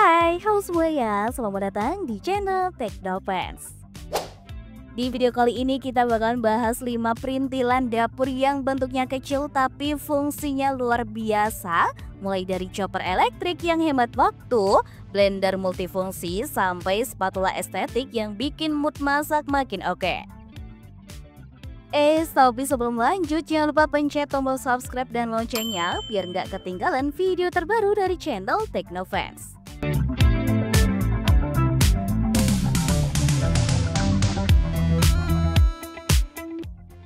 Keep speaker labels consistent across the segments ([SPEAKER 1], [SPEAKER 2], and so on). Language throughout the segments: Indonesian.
[SPEAKER 1] Hai, halo semuanya, selamat datang di channel Teknofans. Di video kali ini kita bakalan bahas 5 perintilan dapur yang bentuknya kecil tapi fungsinya luar biasa. Mulai dari chopper elektrik yang hemat waktu, blender multifungsi, sampai spatula estetik yang bikin mood masak makin oke. Tapi sebelum lanjut jangan lupa pencet tombol subscribe dan loncengnya biar nggak ketinggalan video terbaru dari channel Teknofans.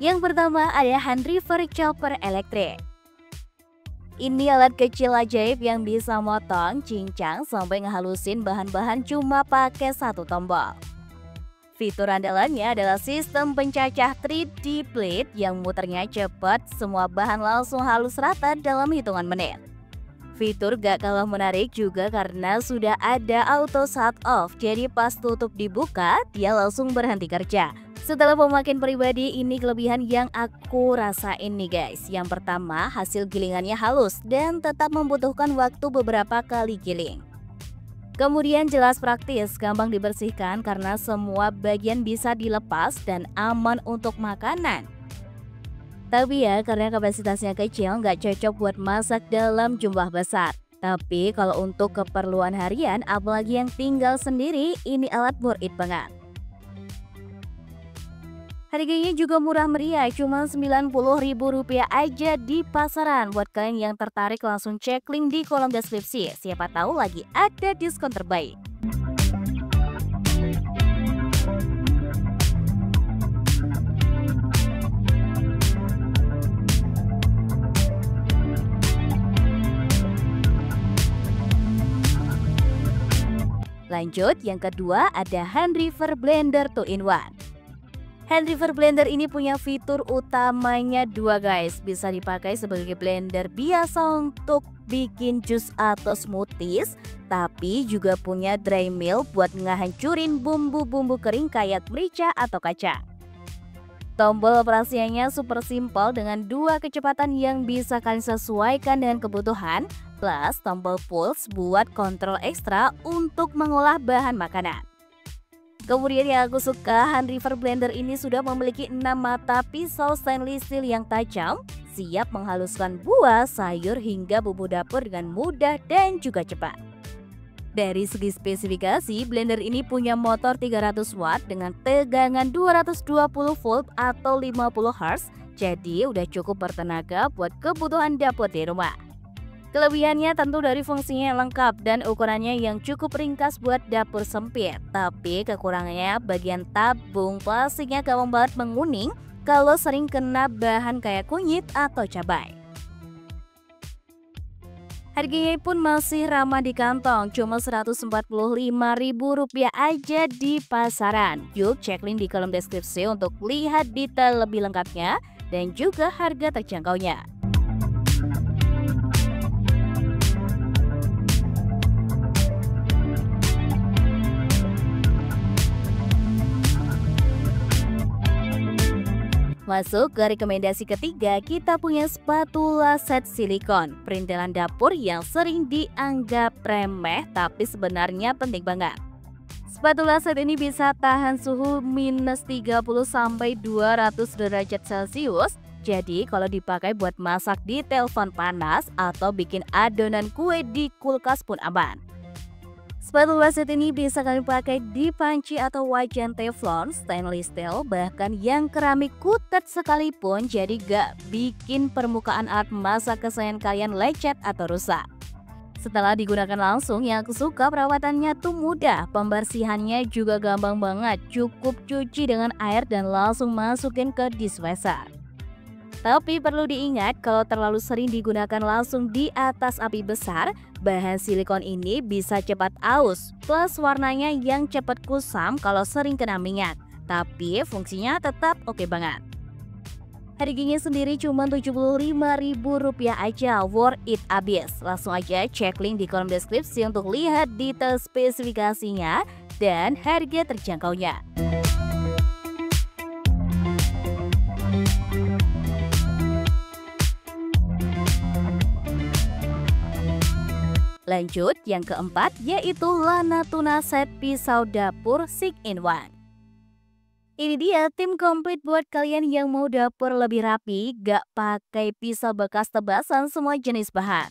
[SPEAKER 1] Yang pertama ada hand river chopper elektrik. Ini alat kecil ajaib yang bisa motong, cincang, sampai ngehalusin bahan-bahan cuma pakai satu tombol. Fitur andalannya adalah sistem pencacah 3D plate yang muternya cepat, semua bahan langsung halus rata dalam hitungan menit. Fitur gak kalah menarik juga karena sudah ada auto shut off, jadi pas tutup dibuka, dia langsung berhenti kerja. Setelah pemakaian pribadi, ini kelebihan yang aku rasain nih guys. Yang pertama, hasil gilingannya halus dan tetap membutuhkan waktu beberapa kali giling. Kemudian jelas praktis, gampang dibersihkan karena semua bagian bisa dilepas dan aman untuk makanan. Tapi ya, karena kapasitasnya kecil nggak cocok buat masak dalam jumlah besar. Tapi kalau untuk keperluan harian, apalagi yang tinggal sendiri, ini alat worth it banget. Harganya juga murah meriah, cuma Rp90.000 aja di pasaran. Buat kalian yang tertarik langsung cek link di kolom deskripsi, siapa tahu lagi ada diskon terbaik. Lanjut, yang kedua ada hand river blender 2-in-1. Hand river blender ini punya fitur utamanya dua guys, bisa dipakai sebagai blender biasa untuk bikin jus atau smoothies, tapi juga punya dry mill buat ngehancurin bumbu-bumbu kering kayak merica atau kacang. Tombol operasinya super simpel dengan dua kecepatan yang bisa kalian sesuaikan dengan kebutuhan, plus tombol pulse buat kontrol ekstra untuk mengolah bahan makanan. Kemudian yang aku suka, hand river blender ini sudah memiliki 6 mata pisau stainless steel yang tajam, siap menghaluskan buah, sayur hingga bumbu dapur dengan mudah dan juga cepat. Dari segi spesifikasi, blender ini punya motor 300 watt dengan tegangan 220 volt atau 50 Hz, jadi udah cukup bertenaga buat kebutuhan dapur di rumah. Kelebihannya tentu dari fungsinya yang lengkap dan ukurannya yang cukup ringkas buat dapur sempit. Tapi kekurangannya bagian tabung plastiknya gampang banget menguning kalau sering kena bahan kayak kunyit atau cabai. Harganya pun masih ramah di kantong, cuma Rp145.000 aja di pasaran. Yuk cek link di kolom deskripsi untuk lihat detail lebih lengkapnya dan juga harga terjangkaunya. Masuk ke rekomendasi ketiga, kita punya spatula set silikon, perintilan dapur yang sering dianggap remeh tapi sebenarnya penting banget. Spatula set ini bisa tahan suhu minus 30 sampai 200 derajat Celcius. Jadi kalau dipakai buat masak di telepon panas atau bikin adonan kue di kulkas pun aman. Spatula set ini bisa kalian pakai di panci atau wajan teflon, stainless steel, bahkan yang keramik kutet sekalipun, jadi gak bikin permukaan alat masak kesayangan kalian lecet atau rusak. Setelah digunakan langsung, yang aku suka perawatannya tuh mudah, pembersihannya juga gampang banget, cukup cuci dengan air dan langsung masukin ke dishwasher. Tapi perlu diingat kalau terlalu sering digunakan langsung di atas api besar, bahan silikon ini bisa cepat aus, plus warnanya yang cepat kusam kalau sering kena minyak. Tapi fungsinya tetap oke banget. Harganya sendiri cuma Rp75.000 aja, worth it abis. Langsung aja cek link di kolom deskripsi untuk lihat detail spesifikasinya dan harga terjangkaunya. Lanjut, yang keempat yaitu Lana Tuna Set Pisau Dapur 6-in-1. Ini dia tim komplit buat kalian yang mau dapur lebih rapi, gak pakai pisau bekas tebasan semua jenis bahan.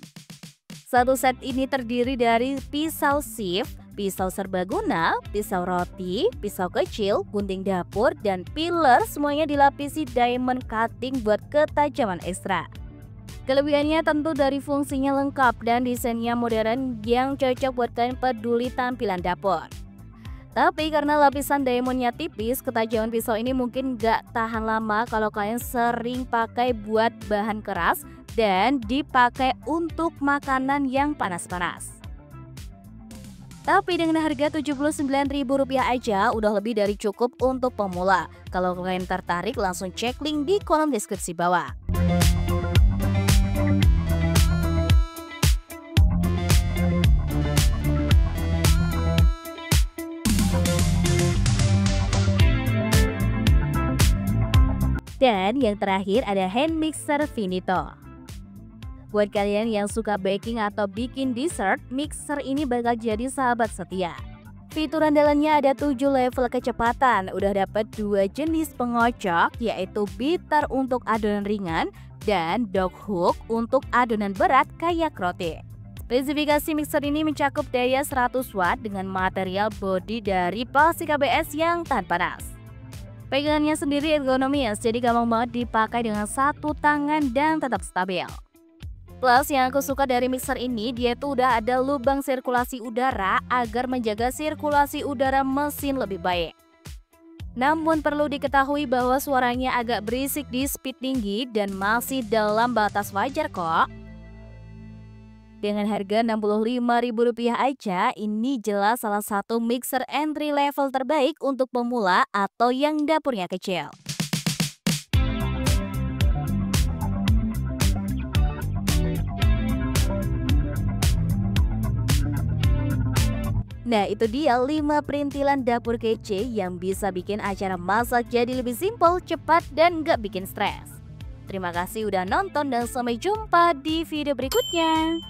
[SPEAKER 1] Satu set ini terdiri dari pisau shift, pisau serbaguna, pisau roti, pisau kecil, gunting dapur, dan peeler semuanya dilapisi diamond cutting buat ketajaman ekstra. Kelebihannya tentu dari fungsinya lengkap dan desainnya modern yang cocok buat kalian peduli tampilan dapur. Tapi karena lapisan diamondnya tipis, ketajaman pisau ini mungkin gak tahan lama kalau kalian sering pakai buat bahan keras dan dipakai untuk makanan yang panas-panas. Tapi dengan harga Rp79.000 aja udah lebih dari cukup untuk pemula. Kalau kalian tertarik langsung cek link di kolom deskripsi bawah. Dan yang terakhir ada hand mixer Finito. Buat kalian yang suka baking atau bikin dessert, mixer ini bakal jadi sahabat setia. Fitur andalannya ada 7 level kecepatan, udah dapat 2 jenis pengocok yaitu bitter untuk adonan ringan dan dog hook untuk adonan berat kayak roti. Spesifikasi mixer ini mencakup daya 100 watt dengan material bodi dari plastik ABS yang tahan panas. Pegangannya sendiri ergonomis, jadi gampang banget dipakai dengan satu tangan dan tetap stabil. Plus yang aku suka dari mixer ini, dia tuh udah ada lubang sirkulasi udara agar menjaga sirkulasi udara mesin lebih baik. Namun perlu diketahui bahwa suaranya agak berisik di speed tinggi dan masih dalam batas wajar kok. Dengan harga Rp65.000 aja, ini jelas salah satu mixer entry level terbaik untuk pemula atau yang dapurnya kecil. Nah, itu dia 5 perintilan dapur kece yang bisa bikin acara masak jadi lebih simpel, cepat, dan gak bikin stres. Terima kasih udah nonton dan sampai jumpa di video berikutnya.